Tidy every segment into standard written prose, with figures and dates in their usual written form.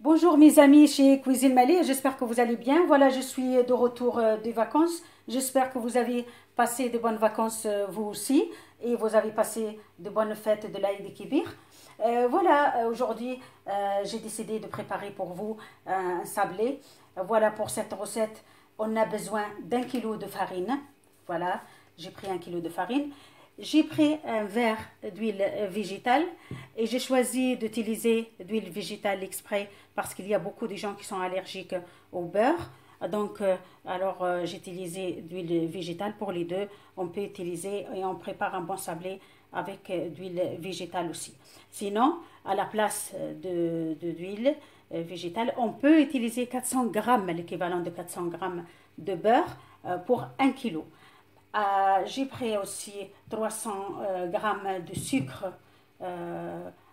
Bonjour mes amis chez Cuisine Malais, j'espère que vous allez bien. Voilà, je suis de retour des vacances. J'espère que vous avez passé de bonnes vacances vous aussi et vous avez passé de bonnes fêtes de l'Aïd Kibir. Aujourd'hui, j'ai décidé de préparer pour vous un sablé. Voilà, pour cette recette, on a besoin d'1 kilo de farine. Voilà, j'ai pris 1 kilo de farine. J'ai pris un verre d'huile végétale et j'ai choisi d'utiliser d'huile végétale exprès parce qu'il y a beaucoup de gens qui sont allergiques au beurre. Donc, j'ai utilisé d'huile végétale pour les deux. On peut utiliser et on prépare un bon sablé avec d'huile végétale aussi. Sinon, à la place d'huile végétale, on peut utiliser 400 grammes, l'équivalent de 400 grammes de beurre pour 1 kilo. J'ai pris aussi 300 grammes de sucre.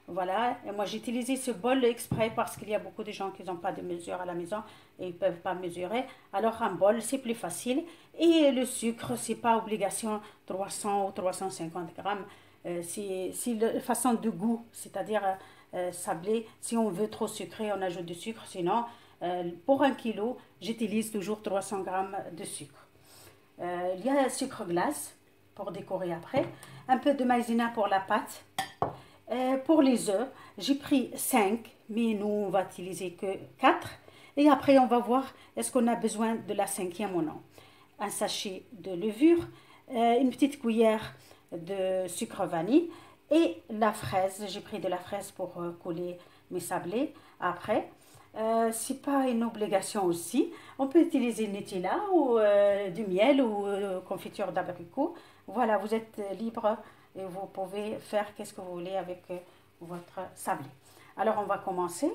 Voilà, et moi j'ai utilisé ce bol exprès parce qu'il y a beaucoup de gens qui n'ont pas de mesure à la maison et ils ne peuvent pas mesurer. Alors un bol c'est plus facile et le sucre c'est pas obligation 300 ou 350 grammes. C'est la façon de goût, c'est-à-dire sablé. Si on veut trop sucré, on ajoute du sucre. Sinon, pour 1 kilo, j'utilise toujours 300 grammes de sucre. Il y a un sucre glace pour décorer après, un peu de maïzena pour la pâte. Pour les œufs, j'ai pris 5, mais nous on va utiliser que 4. Et après on va voir est-ce qu'on a besoin de la cinquième ou non. Un sachet de levure, une petite cuillère de sucre vanille et la fraise. J'ai pris de la fraise pour coller mes sablés après. C'est pas une obligation aussi. On peut utiliser Nutella ou du miel ou confiture d'abricot. Voilà, vous êtes libre et vous pouvez faire qu'est-ce que vous voulez avec votre sablé. Alors, on va commencer.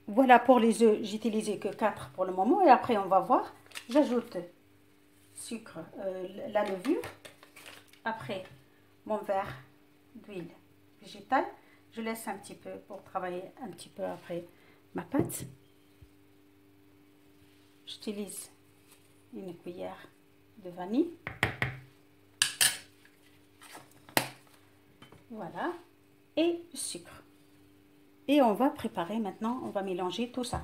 Voilà, pour les œufs, j'ai utilisé que 4 pour le moment. Et après, on va voir. J'ajoute sucre, la levure. Après, mon verre d'huile végétale. Je laisse un petit peu pour travailler un petit peu après ma pâte. J'utilise une cuillère de vanille. Voilà. Et le sucre. Et on va préparer maintenant, on va mélanger tout ça.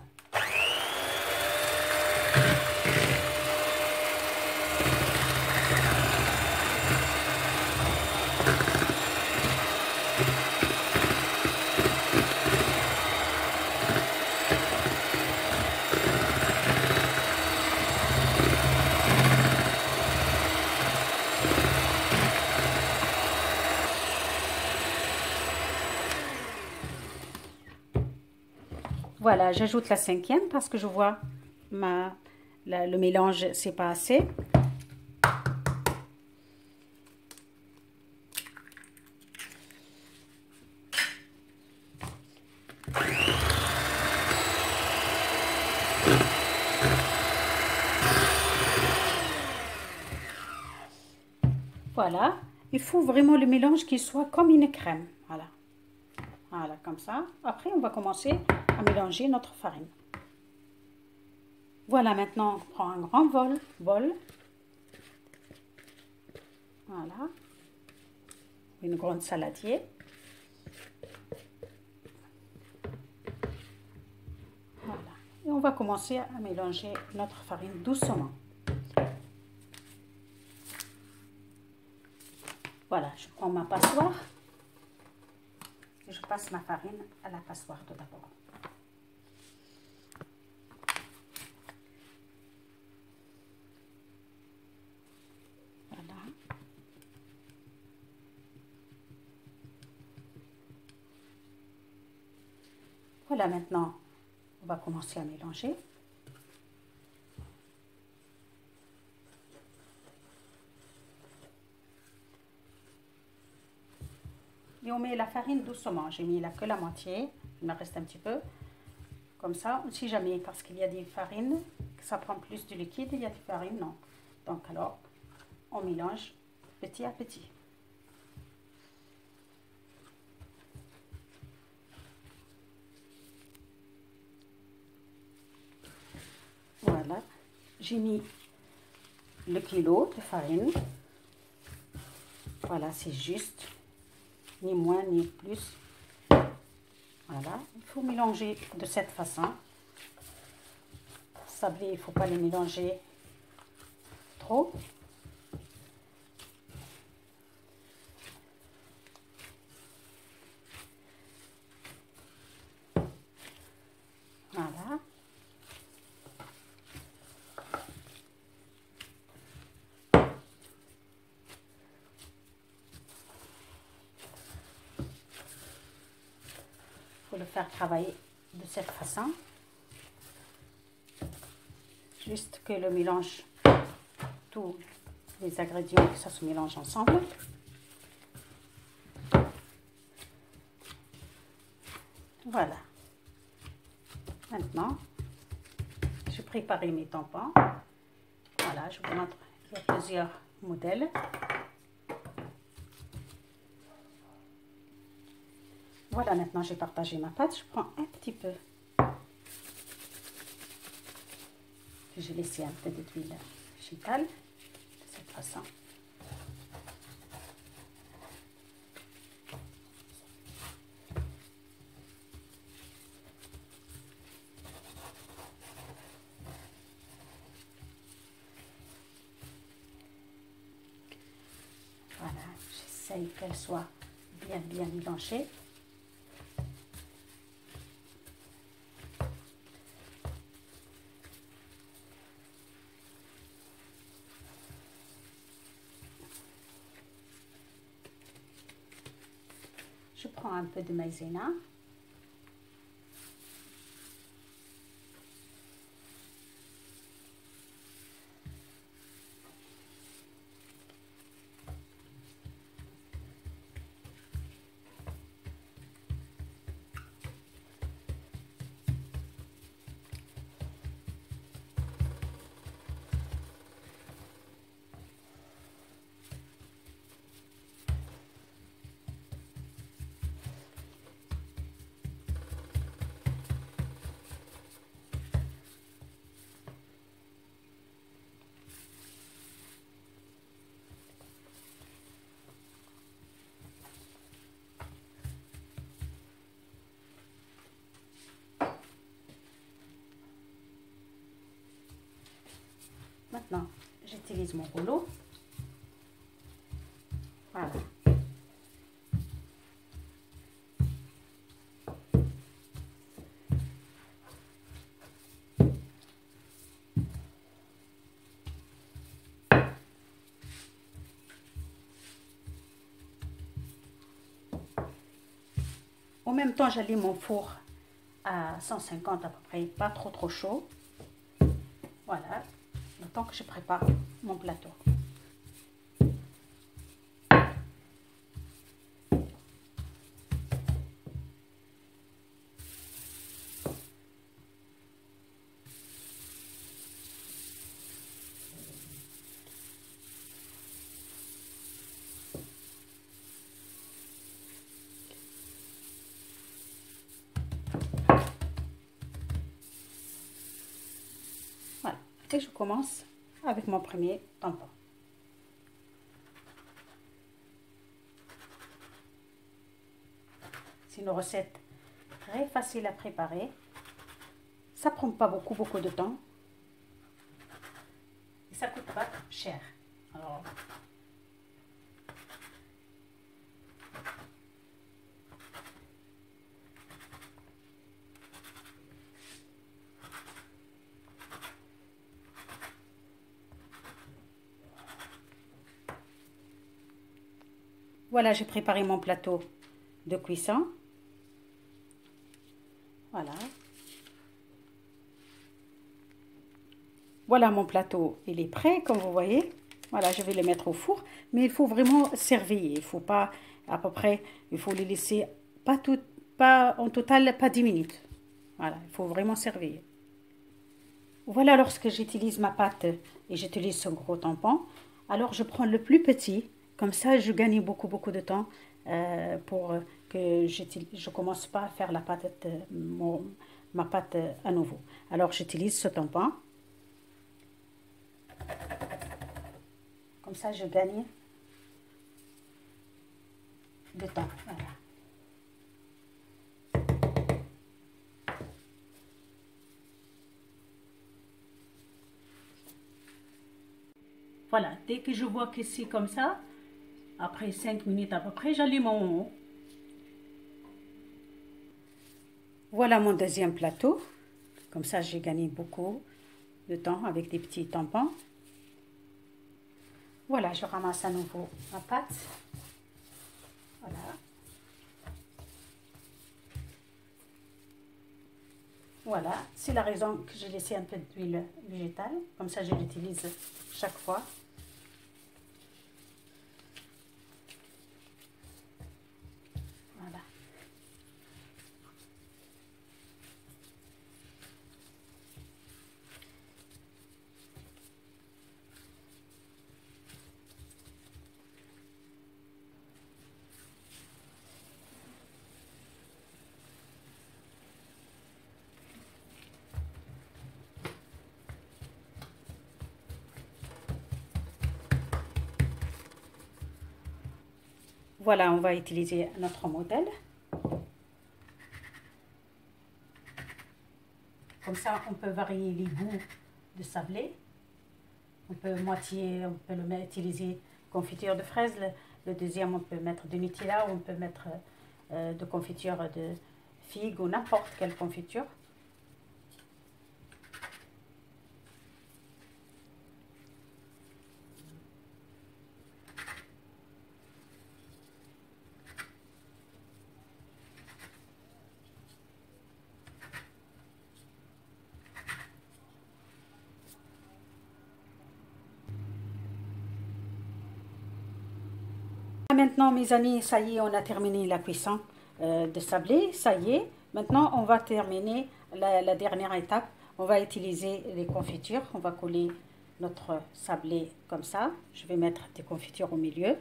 Voilà, j'ajoute la cinquième parce que je vois le mélange, c'est pas assez. Voilà, il faut vraiment le mélange qui soit comme une crème. Voilà, voilà, comme ça. Après, on va commencer à mélanger notre farine. Voilà, maintenant, on prend un grand bol. Voilà, une grande saladier. Voilà, et on va commencer à mélanger notre farine doucement. Voilà, je prends ma passoire et je passe ma farine à la passoire tout d'abord. Voilà. Voilà, maintenant, on va commencer à mélanger. Et on met la farine doucement. J'ai mis là que la moitié. Il me reste un petit peu. Comme ça, si jamais, parce qu'il y a des farines, que ça prend plus de liquide, il y a des farines, non. Donc alors, on mélange petit à petit. Voilà, j'ai mis le kilo de farine. Voilà, c'est juste, ni moins ni plus. Voilà, il faut mélanger de cette façon. Sablés, il ne faut pas les mélanger trop. Voilà. Il faut le faire travailler de cette façon. Juste que le mélange, tous les ingrédients, que ça se mélange ensemble. Voilà. Maintenant, je prépare mes tampons. Voilà, je vous montre, il y a plusieurs modèles. Voilà, maintenant j'ai partagé ma pâte. Je prends un petit peu. J'ai laissé un peu d'huile végétale de cette façon. Voilà, j'essaye qu'elle soit bien mélangée. Je prends un peu de maïzena. Maintenant, j'utilise mon rouleau. Voilà. En même temps, j'allume mon four à 150 à peu près, pas trop chaud. Voilà, le temps que je prépare mon plateau. Voilà, et je commence avec mon premier tampon. C'est une recette très facile à préparer. Ça prend pas beaucoup de temps. Et ça coûte pas cher. Alors, voilà, j'ai préparé mon plateau de cuisson. Voilà. Voilà mon plateau, il est prêt, comme vous voyez. Voilà, je vais le mettre au four, mais il faut vraiment servir. Il faut pas, à peu près, il faut les laisser pas en total, pas 10 minutes. Voilà, il faut vraiment servir. Voilà, lorsque j'utilise ma pâte et j'utilise ce gros tampon, alors je prends le plus petit, comme ça je gagne beaucoup de temps pour que je commence pas à faire la pâte, ma pâte à nouveau. Alors j'utilise ce tampon. Comme ça, je gagne de temps. Voilà. Voilà, dès que je vois que c'est comme ça, après 5 minutes à peu près, j'allume mon haut. Voilà mon deuxième plateau. Comme ça, j'ai gagné beaucoup de temps avec des petits tampons. Voilà, je ramasse à nouveau ma pâte. Voilà. Voilà, c'est la raison que j'ai laissé un peu d'huile végétale. Comme ça, je l'utilise chaque fois. Voilà. Voilà, on va utiliser notre modèle. Comme ça, on peut varier les goûts de sablé. On peut utiliser confiture de fraises. Le deuxième, on peut mettre de Nutella ou on peut mettre de confiture de figue ou n'importe quelle confiture. Maintenant, mes amis, ça y est, on a terminé la cuisson de sablé. Ça y est. Maintenant, on va terminer la dernière étape. On va utiliser les confitures. On va coller notre sablé comme ça. Je vais mettre des confitures au milieu.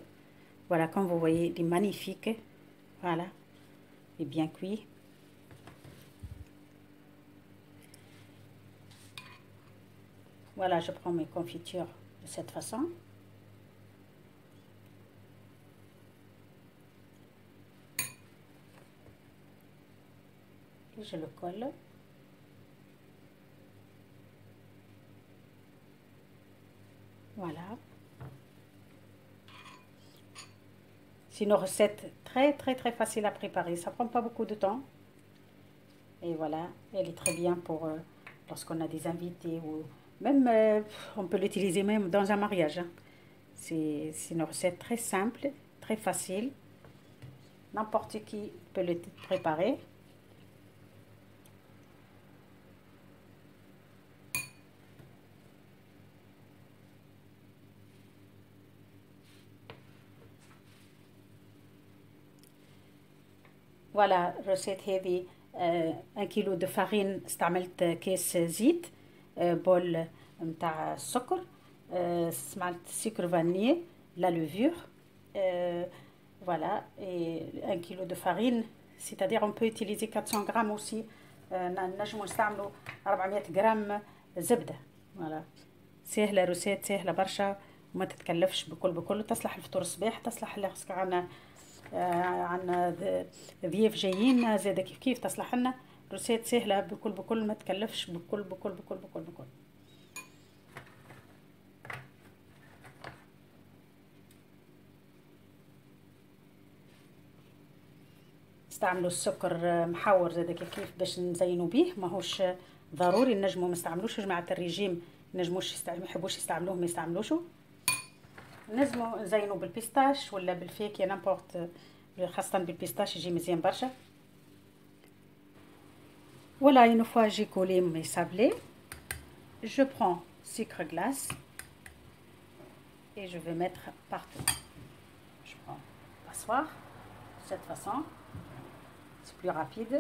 Voilà, comme vous voyez, il est magnifique. Voilà, il est bien cuit. Voilà, je prends mes confitures de cette façon. Et je le colle. Voilà. C'est une recette très facile à préparer. Ça prend pas beaucoup de temps. Et voilà, elle est très bien pour lorsqu'on a des invités ou même on peut l'utiliser même dans un mariage. Hein. C'est une recette très simple, très facile. N'importe qui peut le préparer. Voilà recette هذه 1 كيلو de farine استعملت كيس زيت بول متاع السكر استعملت سكر فانيليا لا لevure voilà et 1 كيلو de farine c'est-à-dire on peut utiliser 400 grammes aussi نجمو نستعملوا 400 غرام زبدة voilà سهلة روسيت سهلة برشا وما تتكلفش بكل تصلح الفطور الصباح تصلح لخسك عنا ضيوف جايين زاده كيف تصلح لنا روسيت سهله بكل ما تكلفش بكل. استعملوا السكر محور زاده كيف باش نزينوا بيه ماهوش ضروري نجموا ما نستعملوش جماعه الرجيم نجموش ما يحبوش يستعملوه ما يستعملوشو نجموا نزينوا بالبيستاش ولا بالفاكهه نامبورت خاصة بالبيستاش يجي مزيان برشا. Voilà, une fois j'ai collé mes sablés, je prends sucre glace et je vais mettre partout. Je prends passoire de cette façon, c'est plus rapide.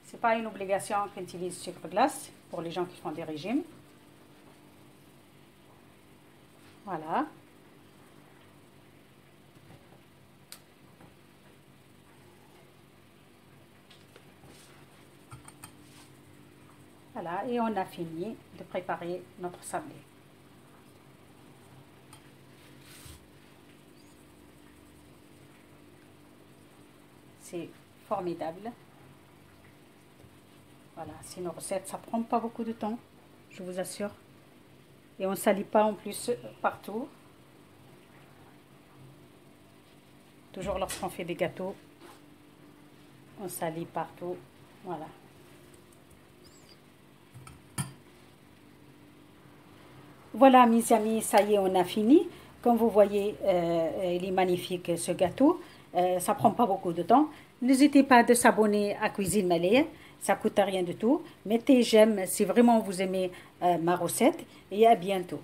C'est pas une obligation qu'on utilise sucre glace pour les gens qui font des régimes. Voilà. Voilà, et on a fini de préparer notre sablé. c'est formidable. Voilà, c'est une recette, ça prend pas beaucoup de temps, je vous assure. Et on ne salit pas en plus partout. Toujours lorsqu'on fait des gâteaux, on salit partout. Voilà. Voilà, mes amis, ça y est, on a fini. Comme vous voyez, il est magnifique ce gâteau. Ça prend pas beaucoup de temps. N'hésitez pas de s'abonner à Cuisine Malais. Ça coûte rien du tout. Mettez j'aime si vraiment vous aimez ma recette. Et à bientôt.